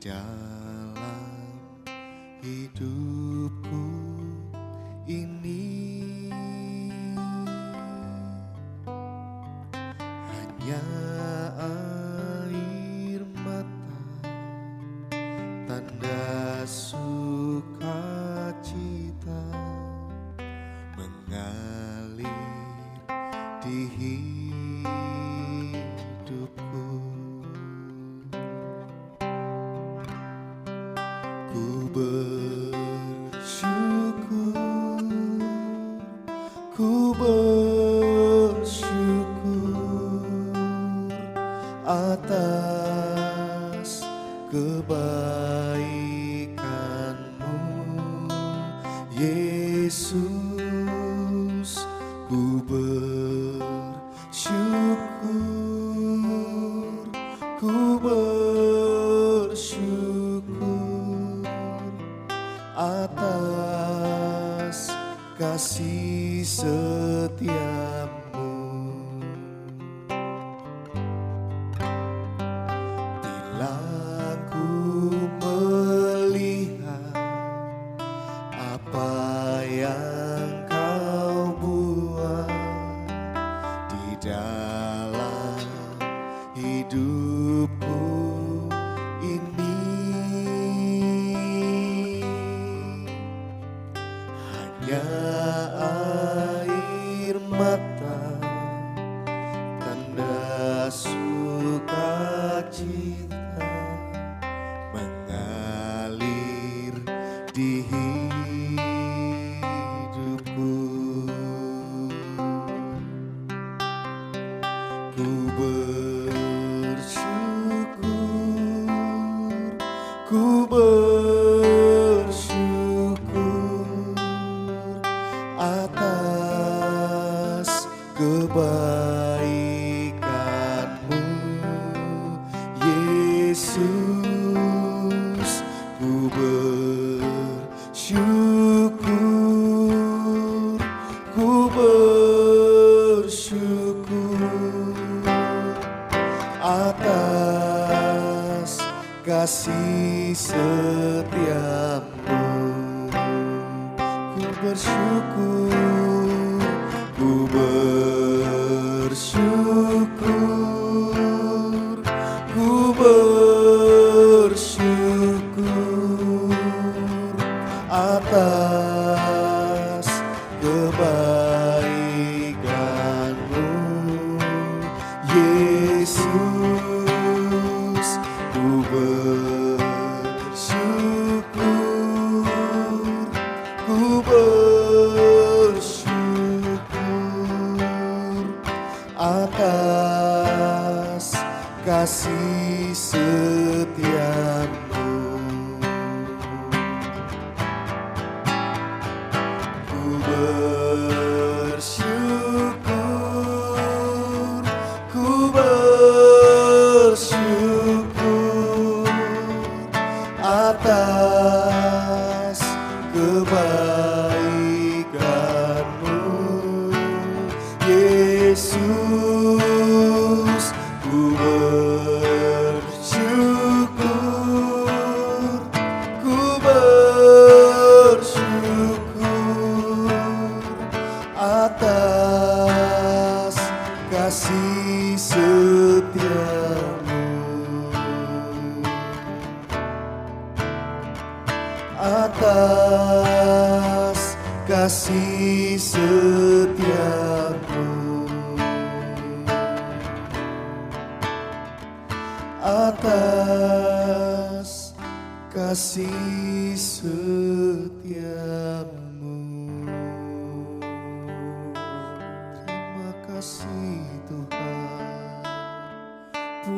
dalam hidupku ini hanya air mata, tanda sukacita mengalir di hidupku. Ku bersyukur, ku bersyukur atas kebaikan-Mu, Yesus. Ku bersyukur, ku bersyukur atas kasih setiamu. Bila ku melihat apa yang Kau buat di dalam hidupku ini, hanya air mata, tanda sukacita mengalir di hidupku. Ku bersyukur, ku bersyukur atas kebaikan-Mu, Yesus. Ku bersyukur, ku bersyukur atas kasih setiamu. Ku bersyukur, ku bersyukur, ku bersyukur atas kebaikan-Mu, Yesus. Ku bersyukur, ku bersyukur atas kasih setiamu. Ku bersyukur, ku bersyukur atas kebaikan-Mu, Yesus. Ku bersyukur, ku bersyukur atas kasih setiamu, atas kasih setiamu, atas kasih setiamu. Terima kasih Tuhan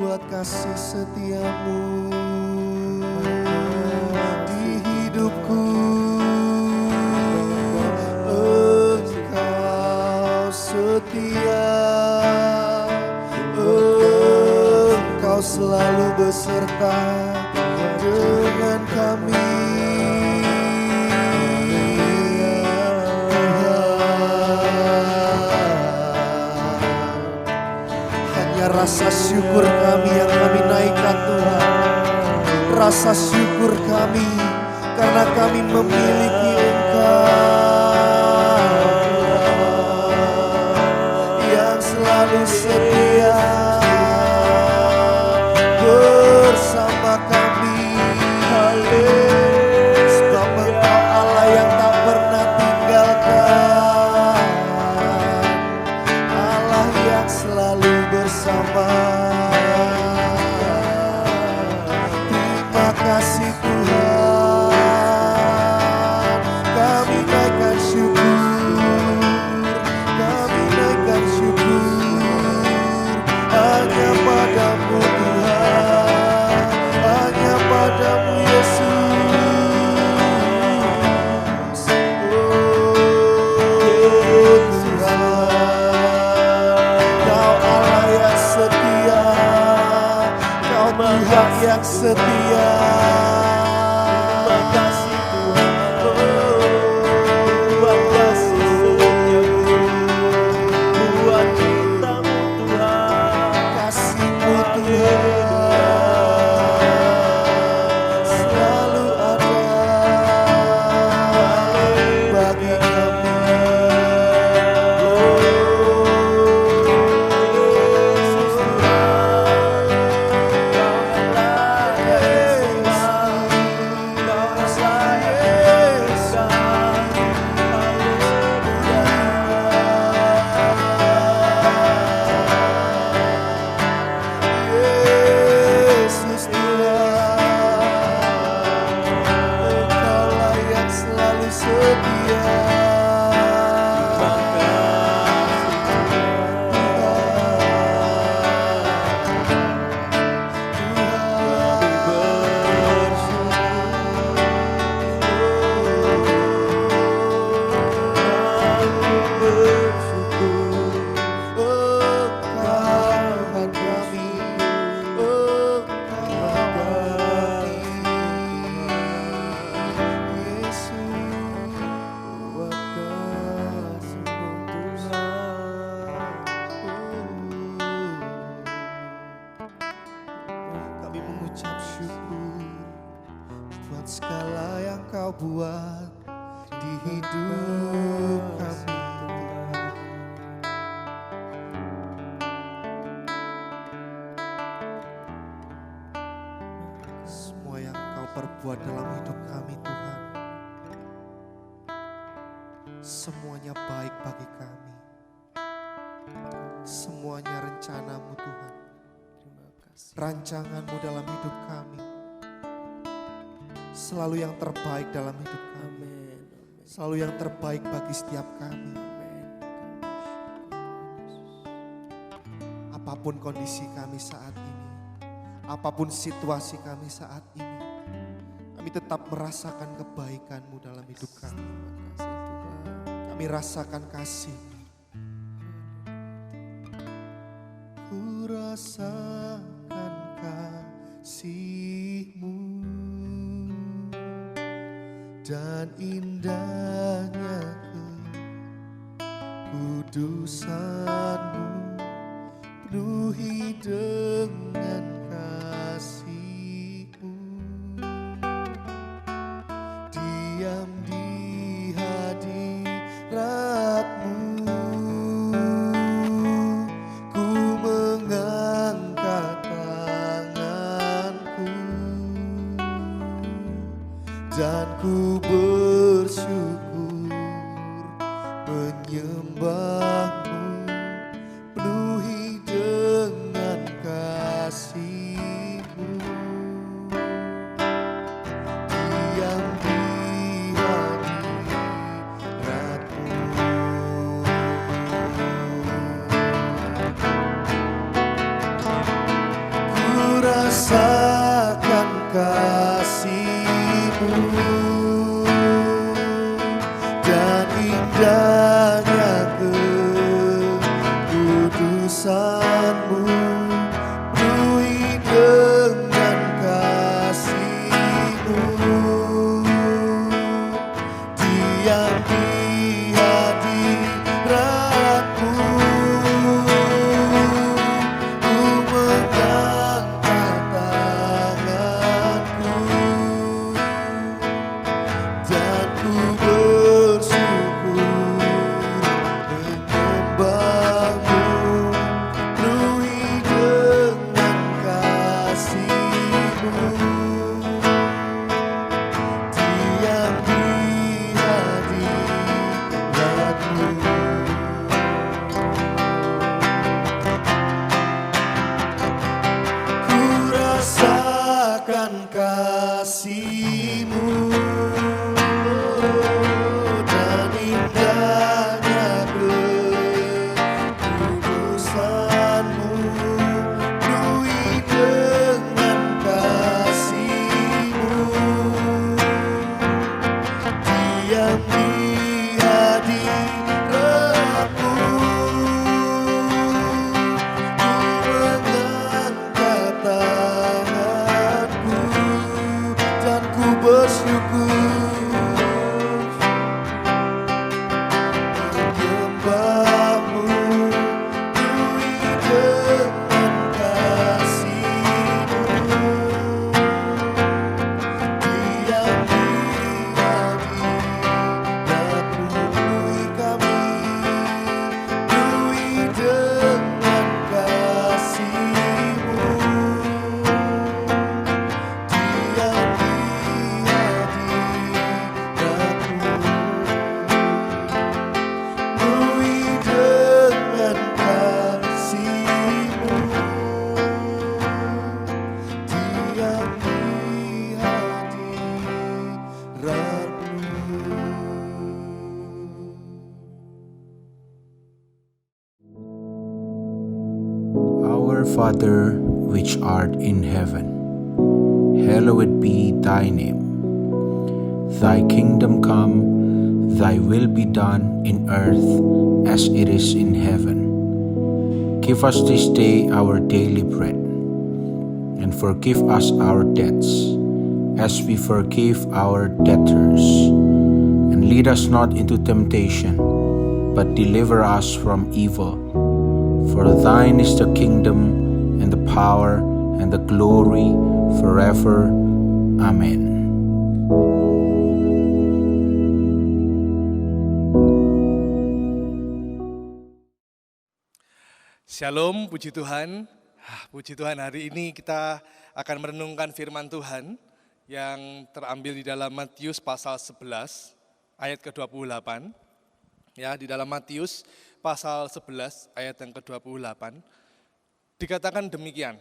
buat kasih setiamu di hidupku. Engkau setia, Engkau selalu beserta dengan kami. Hanya rasa syukur kami yang kami naikkan Tuhan. rasa syukur kami karena kami memiliki Engkau yang selalu setia bersama kami. Sebab Engkau Allah yang tak pernah tinggalkan, Allah yang selalu bersama. Terima kasih Tuhan, kami naikkan syukur, kami naikkan syukur hanya padamu Tuhan, hanya padamu Yesus. Oh Tuhan, Kau Allah yang setia, Kau Tuhan yang setia. Terima kasih Tuhan, buat kasih setiamu, buat cintamu Tuhan, Kasih-Mu Tuhan selalu ada bagi kami. Yesus Tuhan, Kau yang layak disembah, Kau yang layak dipujikan. Yesus Tuhan, Engkaulah yang selalu setia. Kami mengucap syukur buat segala yang Kau buat di hidup kami. Semua yang Kau perbuat dalam hidup kami Tuhan, semuanya baik bagi kami. Semuanya rencana-Mu Tuhan, rancangan-Mu dalam hidup kami selalu yang terbaik dalam hidup kami, selalu yang terbaik bagi setiap kami. Apapun kondisi kami saat ini, apapun situasi kami saat ini, kami tetap merasakan kebaikan-Mu dalam hidup kami. Kami rasakan kasih-Mu. Ku rasakan kasih-Mu dan indahnya kekudusan-Mu, penuhi dengan kasih-Mu. Diam di hadirat-Mu, ku mengangkat tanganku dan ku bersyukur menyembah-Mu, penuhi dengan kasih-Mu. Diam di hadirat-Mu, ku rasakan kasih-Mu dan indahnya kekudusan-Mu, penuhi dengan kasih-Mu. Diam di hadirat-Mu, ku mengangkat tanganku diam di hadirat-Mu. Ku rasakan kasih-Mu dan indahnya kekudusan-Mu, penuhi dengan kasih-Mu, diam di hadirat-Mu. Ku mengangkat tanganku dan ku bersyukur, menyembah-Mu, penuhi dengan kasih-Mu, diam di hadirat-Mu. Penuhi kami, penuhi dengan kasih-Mu, diam di hadirat-Mu. Penuhi dengan kasih-Mu, diam di hadirat-Mu. Our Father, which art in heaven, hallowed be thy name. Thy kingdom come, thy will be done in earth as it is in heaven. Give us this day our daily bread, and forgive us our debts, as we forgive our debtors. And lead us not into temptation, but deliver us from evil. For thine is the kingdom, and the power, and the glory, forever. Amen. Shalom, puji Tuhan. Puji Tuhan, hari ini kita akan merenungkan firman Tuhan yang terambil di dalam Matius pasal 11 ayat ke-28. Ya, di dalam Matius pasal 11 ayat yang ke-28 dikatakan demikian.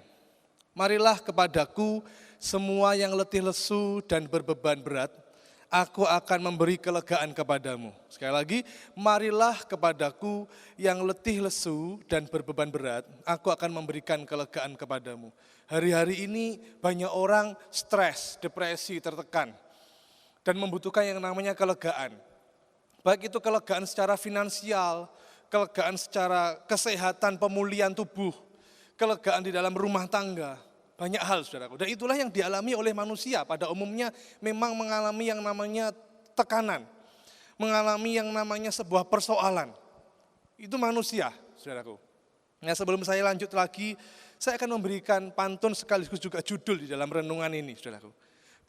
Marilah kepadaku semua yang letih lesu dan berbeban berat, aku akan memberi kelegaan kepadamu. Sekali lagi, marilah kepadaku yang letih lesu dan berbeban berat, aku akan memberikan kelegaan kepadamu. Hari-hari ini banyak orang stres, depresi, tertekan, dan membutuhkan yang namanya kelegaan. Baik itu kelegaan secara finansial, kelegaan secara kesehatan, pemulihan tubuh, kelegaan di dalam rumah tangga, banyak hal saudaraku. Dan itulah yang dialami oleh manusia pada umumnya, memang mengalami yang namanya tekanan, mengalami yang namanya sebuah persoalan. Itu manusia saudaraku. Nah, sebelum saya lanjut lagi, saya akan memberikan pantun sekaligus juga judul di dalam renungan ini saudaraku.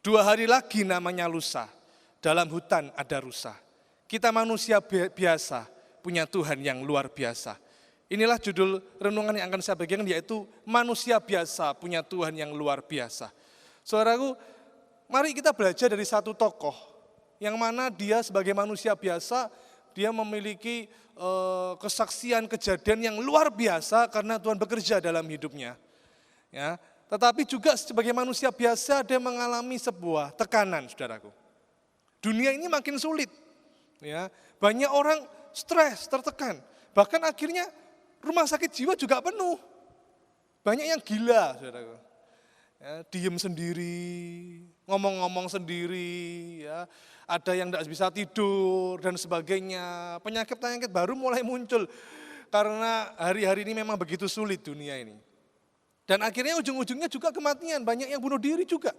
2 hari lagi namanya lusa, dalam hutan ada rusa. Kita manusia biasa, punya Tuhan yang luar biasa. Inilah judul renungan yang akan saya bagikan, yaitu manusia biasa punya Tuhan yang luar biasa. Saudaraku, mari kita belajar dari satu tokoh, yang mana dia sebagai manusia biasa, dia memiliki kesaksian kejadian yang luar biasa karena Tuhan bekerja dalam hidupnya. Ya, tetapi juga sebagai manusia biasa dia mengalami sebuah tekanan, saudaraku. Dunia ini makin sulit. Ya, banyak orang stres, tertekan. Bahkan akhirnya rumah sakit jiwa juga penuh. Banyak yang gila, saudaraku. Ya, diem sendiri, ngomong-ngomong sendiri, ya. Ada yang tidak bisa tidur dan sebagainya. Penyakit-penyakit baru mulai muncul karena hari-hari ini memang begitu sulit dunia ini. Dan akhirnya ujung-ujungnya juga kematian, banyak yang bunuh diri juga.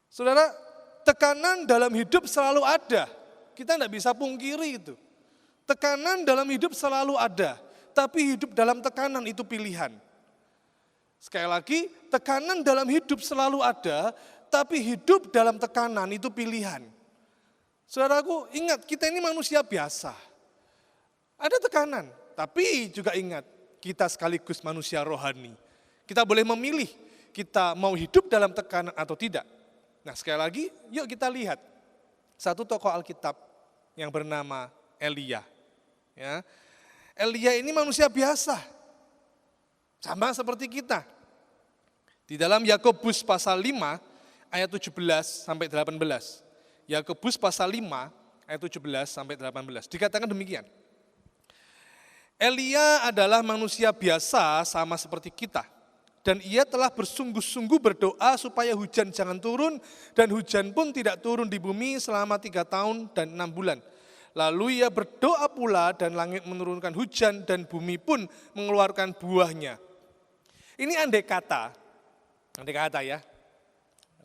Saudara, tekanan dalam hidup selalu ada. Kita tidak bisa pungkiri itu. Tekanan dalam hidup selalu ada. Tapi hidup dalam tekanan itu pilihan. Sekali lagi, tekanan dalam hidup selalu ada, tapi hidup dalam tekanan itu pilihan. Saudaraku, ingat kita ini manusia biasa. Ada tekanan, tapi juga ingat kita sekaligus manusia rohani. Kita boleh memilih, kita mau hidup dalam tekanan atau tidak. Nah sekali lagi, yuk kita lihat satu tokoh Alkitab yang bernama Elia. Ya. Elia ini manusia biasa, sama seperti kita. Di dalam Yakobus pasal 5 ayat 17 sampai 18. Yakobus pasal 5 ayat 17 sampai 18. Dikatakan demikian. Elia adalah manusia biasa sama seperti kita. Dan ia telah bersungguh-sungguh berdoa supaya hujan jangan turun. Dan hujan pun tidak turun di bumi selama 3 tahun dan 6 bulan. Lalu ia berdoa pula dan langit menurunkan hujan dan bumi pun mengeluarkan buahnya. Ini andai kata ya.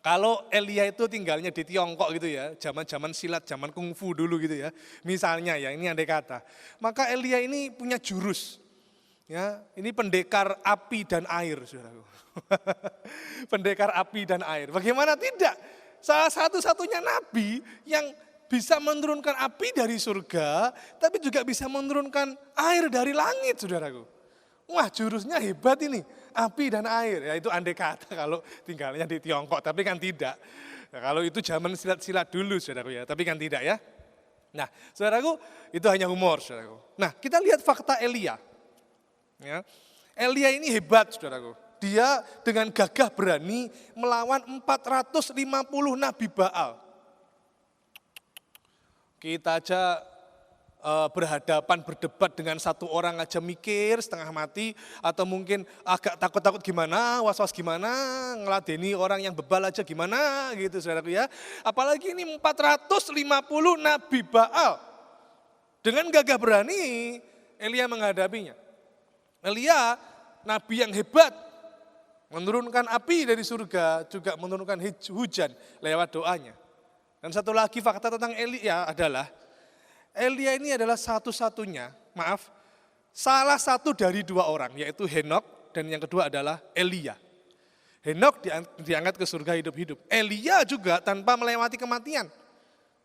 Kalau Elia itu tinggalnya di Tiongkok gitu ya, zaman-zaman silat, zaman kungfu dulu gitu ya. Misalnya ya, ini andai kata. Maka Elia ini punya jurus. Ya, ini pendekar api dan air, Saudaraku. Pendekar api dan air. Bagaimana tidak? Salah satu-satunya nabi yang bisa menurunkan api dari surga, tapi juga bisa menurunkan air dari langit, Saudaraku. Wah, jurusnya hebat ini, api dan air. Ya itu andai kata kalau tinggalnya di Tiongkok, tapi kan tidak. Nah, kalau itu zaman silat-silat dulu, Saudaraku ya, tapi kan tidak ya. Nah, Saudaraku, itu hanya humor, Saudaraku. Nah, kita lihat fakta Elia. Ya. Elia ini hebat, Saudaraku. Dia dengan gagah berani melawan 450 nabi Baal. Kita aja berdebat dengan satu orang aja mikir setengah mati, atau mungkin agak takut-takut gimana, was-was gimana, ngeladeni orang yang bebal aja gimana gitu, Saudaraku ya. Apalagi ini 450 nabi Baal. Dengan gagah berani Elia menghadapinya. Elia nabi yang hebat, menurunkan api dari surga, juga menurunkan hujan lewat doanya. Dan satu lagi fakta tentang Elia adalah Elia ini adalah salah satu dari 2 orang, yaitu Henok dan yang kedua adalah Elia. Henok diangkat ke surga hidup-hidup. Elia juga tanpa melewati kematian,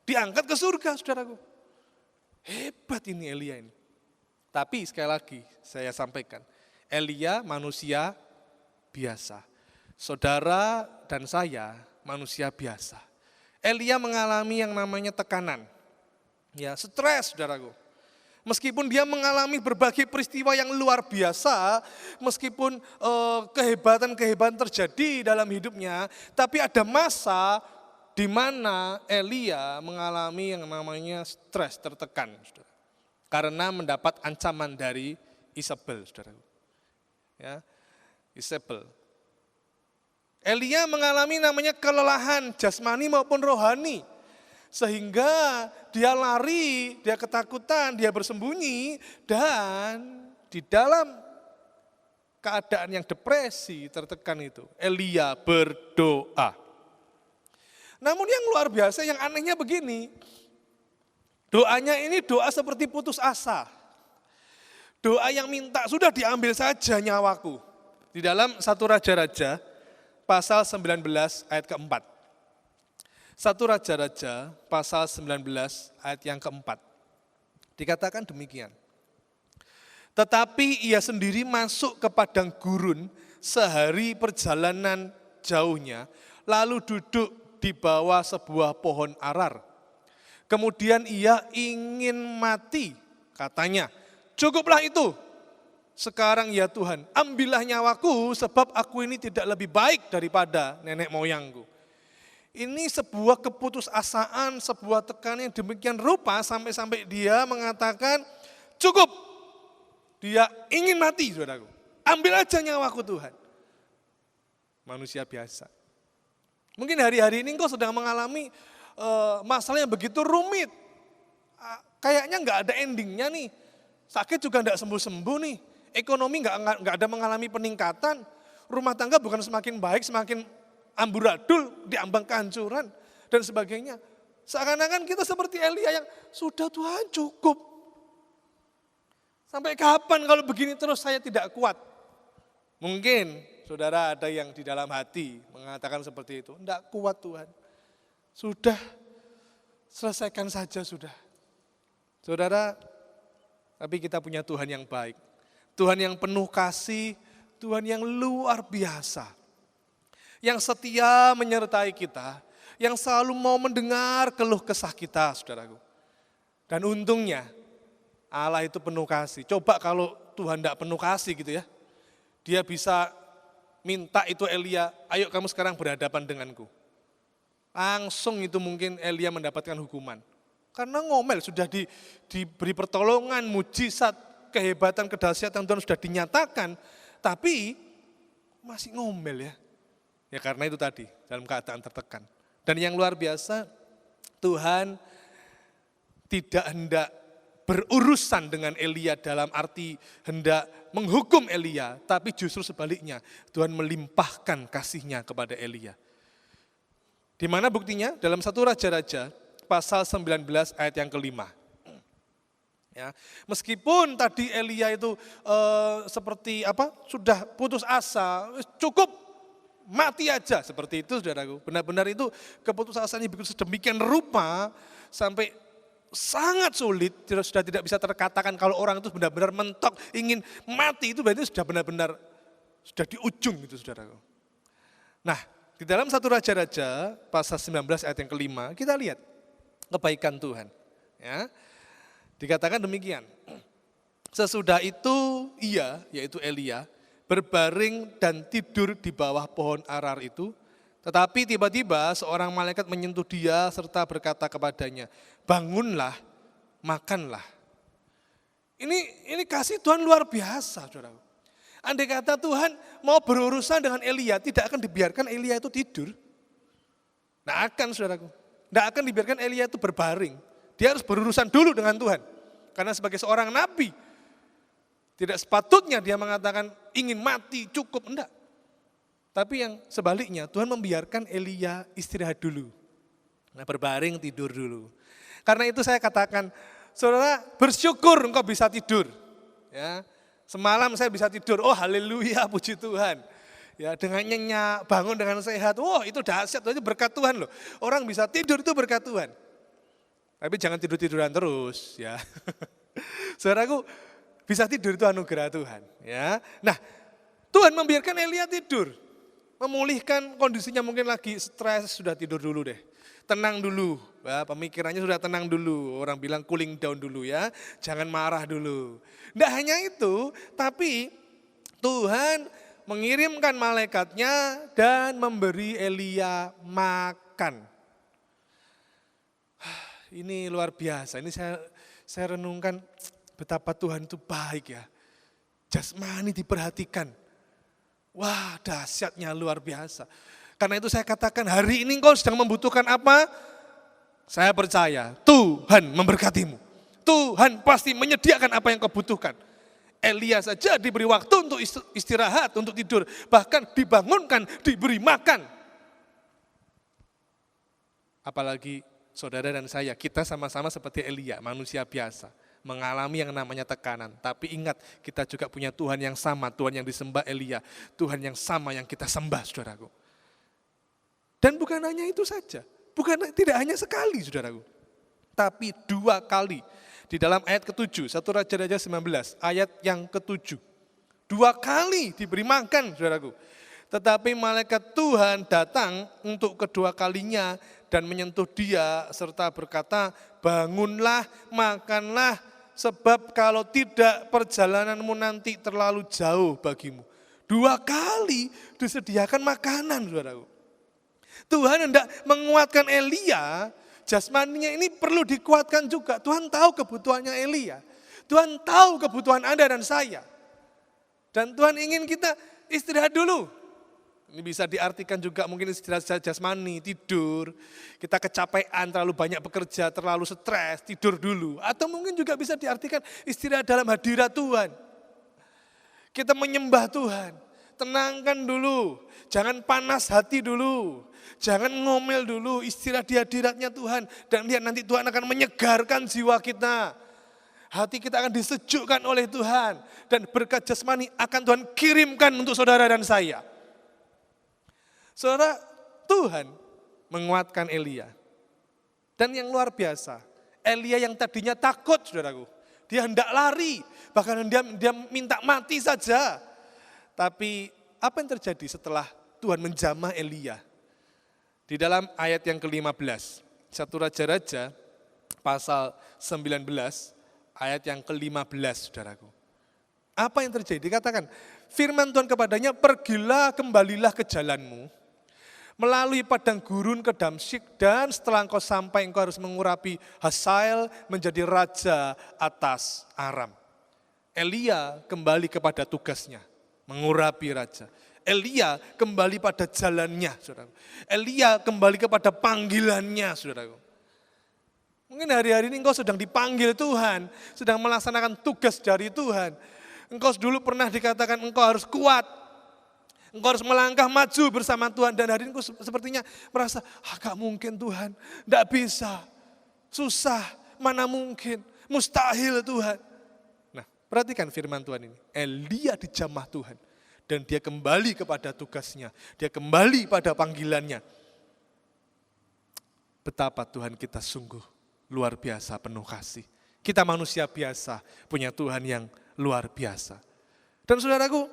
diangkat ke surga, Saudaraku. Hebat ini Elia ini. Tapi sekali lagi saya sampaikan, Elia manusia biasa. Saudara dan saya manusia biasa. Elia mengalami yang namanya tekanan. Ya, stres, Saudaraku. Meskipun dia mengalami berbagai peristiwa yang luar biasa, meskipun kehebatan-kehebatan terjadi dalam hidupnya, tapi ada masa di mana Elia mengalami yang namanya stres, tertekan, Saudara. Karena mendapat ancaman dari Isabel, Saudaraku. Ya, Isabel. Elia mengalami namanya kelelahan jasmani maupun rohani. Sehingga dia lari, dia ketakutan, dia bersembunyi, dan di dalam keadaan yang depresi, tertekan itu, Elia berdoa. Namun yang luar biasa, yang anehnya begini, doanya ini doa seperti putus asa. Doa yang minta, sudah diambil saja nyawaku. Di dalam 1 Raja-Raja, pasal 19 ayat keempat. 1 Raja-Raja pasal 19 ayat yang keempat. Dikatakan demikian. Tetapi ia sendiri masuk ke padang gurun sehari perjalanan jauhnya, lalu duduk di bawah sebuah pohon arar. Kemudian ia ingin mati, katanya, cukuplah itu. Sekarang ya Tuhan, ambillah nyawaku sebab aku ini tidak lebih baik daripada nenek moyangku. Ini sebuah keputusasaan, sebuah tekanan yang demikian rupa sampai-sampai dia mengatakan cukup. Dia ingin mati, Saudaraku. Ambil aja nyawaku Tuhan. Manusia biasa. Mungkin hari-hari ini engkau sedang mengalami masalah yang begitu rumit. Kayaknya nggak ada endingnya nih. Sakit juga nggak sembuh-sembuh nih. Ekonomi nggak ada mengalami peningkatan. Rumah tangga bukan semakin baik, semakin amburadul, diambang kehancuran, dan sebagainya. Seakan-akan kita seperti Elia yang sudah Tuhan cukup. Sampai kapan kalau begini terus saya tidak kuat? Mungkin saudara ada yang di dalam hati mengatakan seperti itu. Tidak kuat Tuhan. Sudah, selesaikan saja sudah. Saudara, tapi kita punya Tuhan yang baik. Tuhan yang penuh kasih, Tuhan yang luar biasa. yang setia menyertai kita, yang selalu mau mendengar keluh kesah kita, saudaraku. Dan untungnya Allah itu penuh kasih. Coba kalau Tuhan tidak penuh kasih gitu ya, dia bisa minta itu Elia, ayo kamu sekarang berhadapan denganku. Langsung itu mungkin Elia mendapatkan hukuman. Karena ngomel, sudah diberi pertolongan, mujizat, kehebatan, kedahsyatan Tuhan sudah dinyatakan, tapi masih ngomel ya. Ya karena itu tadi, dalam keadaan tertekan. Dan yang luar biasa, Tuhan tidak hendak berurusan dengan Elia dalam arti hendak menghukum Elia, tapi justru sebaliknya, Tuhan melimpahkan kasih-Nya kepada Elia. Di mana buktinya? Dalam 1 Raja-Raja, pasal 19 ayat yang kelima. Ya, meskipun tadi Elia itu seperti sudah putus asa, cukup mati aja seperti itu, saudaraku. Benar-benar itu keputusasaan begitu sedemikian rupa sampai sangat sulit, sudah tidak bisa terkatakan kalau orang itu benar-benar mentok ingin mati, itu berarti sudah benar-benar sudah di ujung gitu, saudaraku. Nah, di dalam 1 Raja-Raja pasal 19 ayat yang kelima kita lihat kebaikan Tuhan. Ya. Dikatakan demikian, sesudah itu ia, yaitu Elia, berbaring dan tidur di bawah pohon arar itu, tetapi tiba-tiba seorang malaikat menyentuh dia serta berkata kepadanya, bangunlah, makanlah. Ini kasih Tuhan luar biasa, saudara. Andai kata Tuhan mau berurusan dengan Elia, tidak akan dibiarkan Elia itu tidur. Nah akan, saudaraku. Tidak akan dibiarkan Elia itu berbaring. Dia harus berurusan dulu dengan Tuhan. Karena sebagai seorang nabi, tidak sepatutnya dia mengatakan ingin mati, cukup, enggak. Tapi yang sebaliknya, Tuhan membiarkan Elia istirahat dulu. Nah, berbaring tidur dulu. Karena itu saya katakan, saudara bersyukur engkau bisa tidur. Ya, semalam saya bisa tidur, oh haleluya, puji Tuhan. Ya, dengan nyenyak, bangun dengan sehat, wah itu dahsyat, itu berkat Tuhan loh. Orang bisa tidur itu berkat Tuhan. Tapi jangan tidur-tiduran terus ya. Saudaraku, bisa tidur itu anugerah Tuhan. Ya. Nah, Tuhan membiarkan Elia tidur. Memulihkan kondisinya, mungkin lagi stres, sudah tidur dulu deh. Tenang dulu, ya, pemikirannya sudah tenang dulu. Orang bilang cooling down dulu ya, jangan marah dulu. Tidak hanya itu, tapi Tuhan mengirimkan malaikatnya dan memberi Elia makan. Ini luar biasa, ini saya renungkan betapa Tuhan itu baik ya. Jasmani diperhatikan. Wah, dahsyatnya luar biasa. Karena itu saya katakan hari ini engkau sedang membutuhkan apa? Saya percaya Tuhan memberkatimu. Tuhan pasti menyediakan apa yang kau butuhkan. Elia saja diberi waktu untuk istirahat, untuk tidur. Bahkan dibangunkan, diberi makan. Apalagi saudara dan saya, kita sama-sama seperti Elia, manusia biasa. Mengalami yang namanya tekanan. Tapi ingat, kita juga punya Tuhan yang sama, Tuhan yang disembah Elia. Tuhan yang sama yang kita sembah, saudaraku. Dan bukan hanya itu saja. Tidak hanya sekali, saudaraku. Tapi 2 kali. Di dalam ayat ke-7, 1 Raja-Raja 19, ayat yang ke-7. 2 kali diberi makan, saudaraku. Tetapi malaikat Tuhan datang untuk kedua kalinya dan menyentuh dia serta berkata, bangunlah, makanlah, sebab kalau tidak perjalananmu nanti terlalu jauh bagimu. 2 kali disediakan makanan, saudaraku. Tuhan hendak menguatkan Elia. Jasmaninya ini perlu dikuatkan juga. Tuhan tahu kebutuhannya Elia. Tuhan tahu kebutuhan Anda dan saya. Dan Tuhan ingin kita istirahat dulu. Ini bisa diartikan juga mungkin istirahat jasmani, tidur. Kita kecapean, terlalu banyak bekerja, terlalu stres, tidur dulu. Atau mungkin juga bisa diartikan istirahat dalam hadirat Tuhan. Kita menyembah Tuhan. Tenangkan dulu, jangan panas hati dulu. Jangan ngomel dulu, istirahat di hadiratnya Tuhan. Dan lihat nanti Tuhan akan menyegarkan jiwa kita. Hati kita akan disejukkan oleh Tuhan. Dan berkat jasmani akan Tuhan kirimkan untuk saudara dan saya. Saudara, Tuhan menguatkan Elia. Dan yang luar biasa, Elia yang tadinya takut, saudaraku. Dia hendak lari, bahkan dia minta mati saja. Tapi apa yang terjadi setelah Tuhan menjamah Elia. Di dalam ayat yang ke-15, 1 Raja-Raja pasal 19 ayat yang ke-15, saudaraku. Apa yang terjadi? Dikatakan, firman Tuhan kepadanya, pergilah kembalilah ke jalanmu, melalui padang gurun ke Damsyik, dan setelah engkau sampai engkau harus mengurapi Hazael menjadi raja atas Aram. Elia kembali kepada tugasnya, mengurapi raja. Elia kembali pada jalannya, saudaraku. Elia kembali kepada panggilannya, saudaraku. Mungkin hari-hari ini engkau sedang dipanggil Tuhan, sedang melaksanakan tugas dari Tuhan. Engkau dulu pernah dikatakan engkau harus kuat, engkau harus melangkah maju bersama Tuhan, dan hari ini engkau sepertinya merasa, gak mungkin Tuhan, gak bisa, susah, mana mungkin, mustahil Tuhan. Nah, perhatikan firman Tuhan ini, Elia dijamah Tuhan, dan dia kembali kepada tugasnya, dia kembali pada panggilannya. Betapa Tuhan kita sungguh luar biasa, penuh kasih. Kita manusia biasa, punya Tuhan yang luar biasa. Dan saudaraku,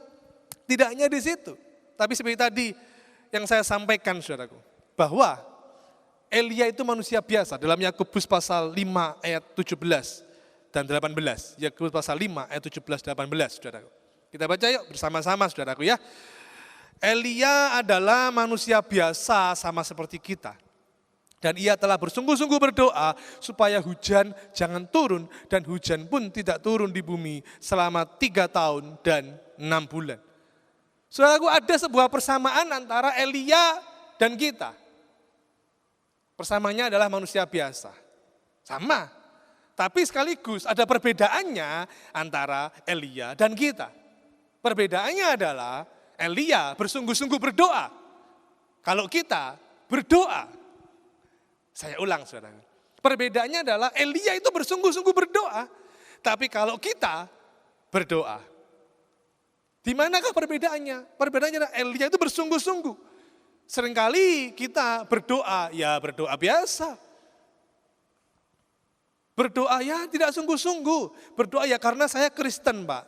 tidak hanya di situ, tapi seperti tadi yang saya sampaikan, saudaraku, bahwa Elia itu manusia biasa. Dalam Yakobus pasal 5 ayat 17 dan 18. Yakobus pasal 5 ayat 17 dan 18, saudaraku. Kita baca yuk bersama-sama, saudaraku ya. Elia adalah manusia biasa sama seperti kita. Dan ia telah bersungguh-sungguh berdoa supaya hujan jangan turun, dan hujan pun tidak turun di bumi selama 3 tahun dan 6 bulan. Saudaraku, ada sebuah persamaan antara Elia dan kita. Persamaannya adalah manusia biasa. Sama. Tapi sekaligus ada perbedaannya antara Elia dan kita. Perbedaannya adalah Elia bersungguh-sungguh berdoa. Kalau kita berdoa. Saya ulang, saudara. Perbedaannya adalah Elia itu bersungguh-sungguh berdoa. Tapi kalau kita berdoa. Di manakah perbedaannya? Perbedaannya adalah Elia itu bersungguh-sungguh. Seringkali kita berdoa, ya berdoa biasa. Berdoa ya tidak sungguh-sungguh. Berdoa ya karena saya Kristen, Pak.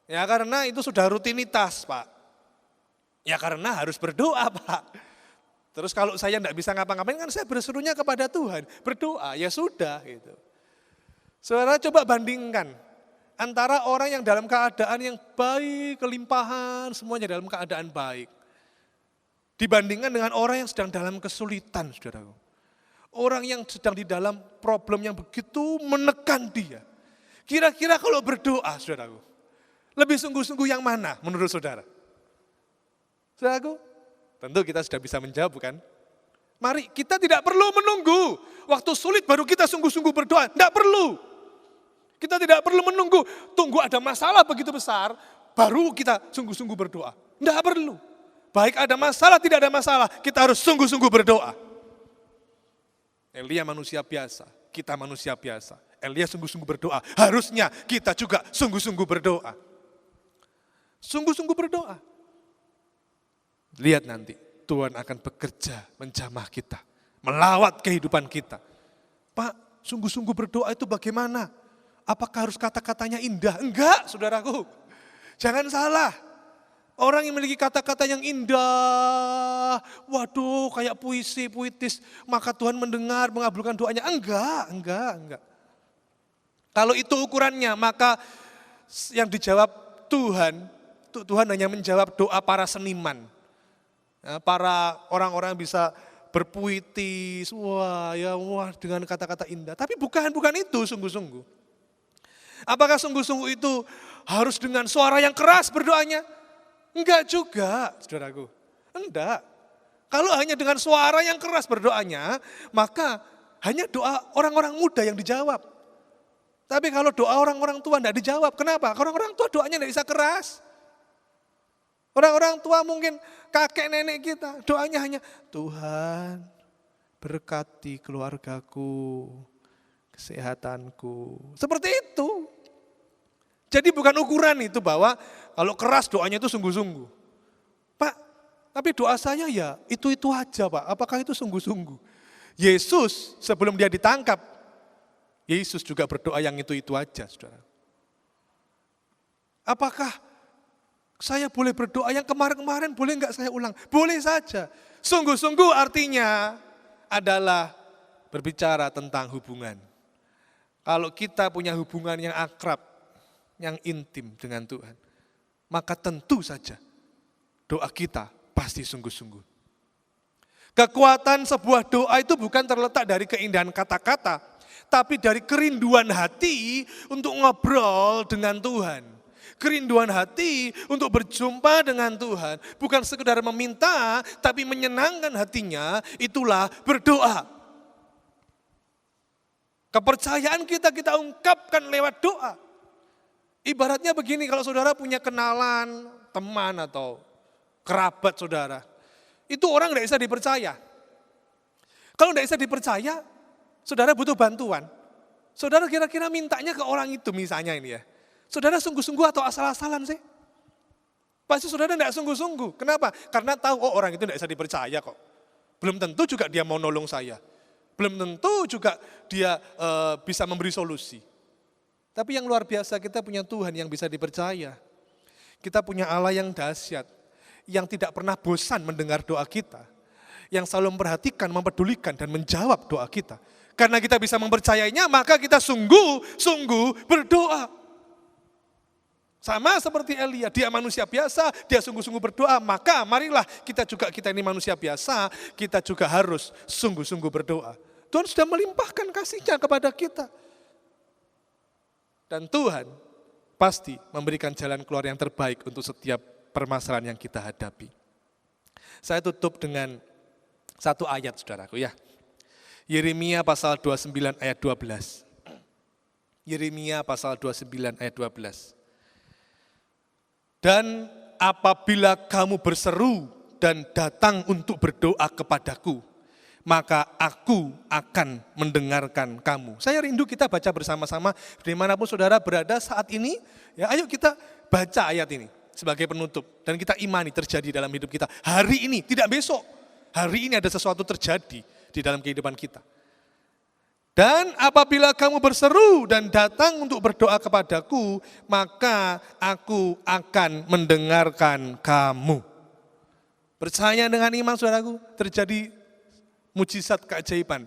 Ya karena itu sudah rutinitas, Pak. Ya karena harus berdoa, Pak. Terus kalau saya tidak bisa ngapa-ngapain kan saya berserunya kepada Tuhan. Berdoa, ya sudah gitu. Saudara coba bandingkan antara orang yang dalam keadaan yang baik, kelimpahan, semuanya dalam keadaan baik. Dibandingkan dengan orang yang sedang dalam kesulitan, saudaraku. Orang yang sedang di dalam problem yang begitu menekan dia. Kira-kira kalau berdoa, saudaraku, lebih sungguh-sungguh yang mana menurut saudara? Saudaraku, tentu kita sudah bisa menjawab, bukan? Mari, kita tidak perlu menunggu. Waktu sulit baru kita sungguh-sungguh berdoa. Tidak perlu. Kita tidak perlu menunggu, tunggu ada masalah begitu besar, baru kita sungguh-sungguh berdoa. Tidak perlu. Baik ada masalah, tidak ada masalah, kita harus sungguh-sungguh berdoa. Elia manusia biasa, kita manusia biasa. Elia sungguh-sungguh berdoa, harusnya kita juga sungguh-sungguh berdoa. Sungguh-sungguh berdoa. Lihat nanti, Tuhan akan bekerja menjamah kita, melawat kehidupan kita. Pak, sungguh-sungguh berdoa itu bagaimana? Apakah harus kata-katanya indah? Enggak, saudaraku. Jangan salah. Orang yang memiliki kata-kata yang indah, waduh kayak puisi, puitis, maka Tuhan mendengar, mengabulkan doanya. Enggak. Kalau itu ukurannya, maka yang dijawab Tuhan hanya menjawab doa para seniman. Para orang-orang bisa berpuitis, wah dengan kata-kata indah. Tapi bukan itu sungguh-sungguh. Apakah sungguh-sungguh itu harus dengan suara yang keras berdoanya? Enggak juga, saudaraku. Enggak. Kalau hanya dengan suara yang keras berdoanya, maka hanya doa orang-orang muda yang dijawab. Tapi kalau doa orang-orang tua enggak dijawab, kenapa? Karena orang tua doanya enggak bisa keras. Orang-orang tua mungkin kakek nenek kita, doanya hanya Tuhan berkati keluargaku, kesehatanku. Seperti itu. Jadi bukan ukuran itu bahwa kalau keras doanya itu sungguh-sungguh. Pak, tapi doa saya ya itu-itu aja, Pak. Apakah itu sungguh-sungguh? Yesus sebelum dia ditangkap, Yesus juga berdoa yang itu-itu aja, saudara. Apakah Saya boleh berdoa yang kemarin-kemarin, boleh enggak saya ulang? Boleh saja. Sungguh-sungguh artinya adalah berbicara tentang hubungan. Kalau kita punya hubungan yang akrab, yang intim dengan Tuhan, maka tentu saja doa kita pasti sungguh-sungguh. Kekuatan sebuah doa itu bukan terletak dari keindahan kata-kata, tapi dari kerinduan hati untuk ngobrol dengan Tuhan. Kerinduan hati untuk berjumpa dengan Tuhan. Bukan sekedar meminta, tapi menyenangkan hatinya, itulah berdoa. Kepercayaan kita ungkapkan lewat doa. Ibaratnya begini, kalau saudara punya kenalan, teman atau kerabat saudara, itu orang tidak bisa dipercaya. Kalau tidak bisa dipercaya, saudara butuh bantuan. Saudara kira-kira mintanya ke orang itu misalnya ini ya. Saudara sungguh-sungguh atau asal-asalan sih? Pasti saudara tidak sungguh-sungguh. Kenapa? Karena tahu, orang itu tidak bisa dipercaya kok. Belum tentu juga dia mau nolong saya. Belum tentu juga dia bisa memberi solusi. Tapi yang luar biasa, kita punya Tuhan yang bisa dipercaya. Kita punya Allah yang dahsyat, yang tidak pernah bosan mendengar doa kita. Yang selalu memperhatikan, mempedulikan, dan menjawab doa kita. Karena kita bisa mempercayainya, maka kita sungguh-sungguh berdoa. Sama seperti Elia, dia manusia biasa, dia sungguh-sungguh berdoa. Maka marilah kita ini manusia biasa, kita juga harus sungguh-sungguh berdoa. Tuhan sudah melimpahkan kasih-Nya kepada kita. Dan Tuhan pasti memberikan jalan keluar yang terbaik untuk setiap permasalahan yang kita hadapi. Saya tutup dengan satu ayat saudaraku ya. Yeremia pasal 29 ayat 12. Yeremia pasal 29 ayat 12. Dan apabila kamu berseru dan datang untuk berdoa kepadaku, maka aku akan mendengarkan kamu. Saya rindu kita baca bersama-sama dimanapun saudara berada saat ini. Ya, ayo kita baca ayat ini sebagai penutup. Dan kita imani terjadi dalam hidup kita. Hari ini, tidak besok. Hari ini ada sesuatu terjadi di dalam kehidupan kita. Dan apabila kamu berseru dan datang untuk berdoa kepadaku, maka aku akan mendengarkan kamu. Percaya dengan iman saudaraku, terjadi mujizat keajaiban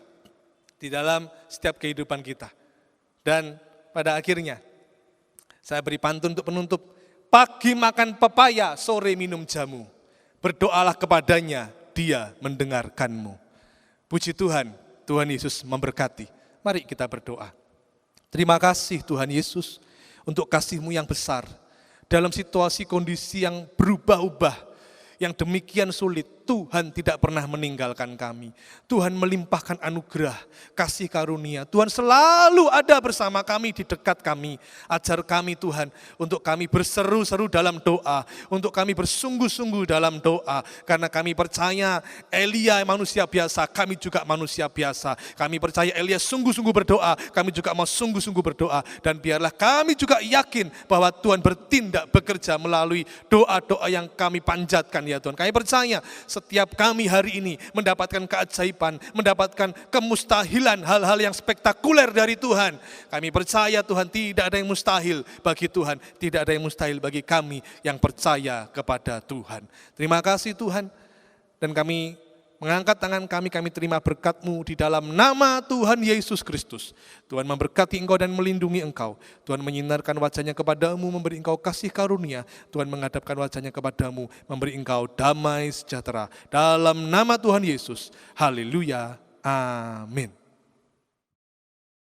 di dalam setiap kehidupan kita. Dan pada akhirnya, saya beri pantun untuk penutup, pagi makan pepaya, sore minum jamu. Berdoalah kepadanya, dia mendengarkanmu. Puji Tuhan, Tuhan Yesus memberkati. Mari kita berdoa. Terima kasih Tuhan Yesus untuk kasih-Mu yang besar. Dalam situasi kondisi yang berubah-ubah, yang demikian sulit, Tuhan tidak pernah meninggalkan kami. Tuhan melimpahkan anugerah, kasih karunia. Tuhan selalu ada bersama kami, di dekat kami. Ajar kami Tuhan, untuk kami berseru-seru dalam doa, untuk kami bersungguh-sungguh dalam doa. Karena kami percaya Elia manusia biasa, kami juga manusia biasa. Kami percaya Elia sungguh-sungguh berdoa, kami juga mau sungguh-sungguh berdoa. Dan biarlah kami juga yakin bahwa Tuhan bertindak, bekerja melalui doa-doa yang kami panjatkan ya Tuhan. Kami percaya setiap kami hari ini mendapatkan keajaiban, mendapatkan kemustahilan, hal-hal yang spektakuler dari Tuhan. Kami percaya Tuhan tidak ada yang mustahil bagi Tuhan, tidak ada yang mustahil bagi kami yang percaya kepada Tuhan. Terima kasih Tuhan, dan kami mengangkat tangan kami terima berkat-Mu di dalam nama Tuhan Yesus Kristus. Tuhan memberkati engkau dan melindungi engkau. Tuhan menyinarkan wajah-Nya kepadamu, memberi engkau kasih karunia. Tuhan menghadapkan wajah-Nya kepadamu, memberi engkau damai sejahtera. Dalam nama Tuhan Yesus, haleluya, amin.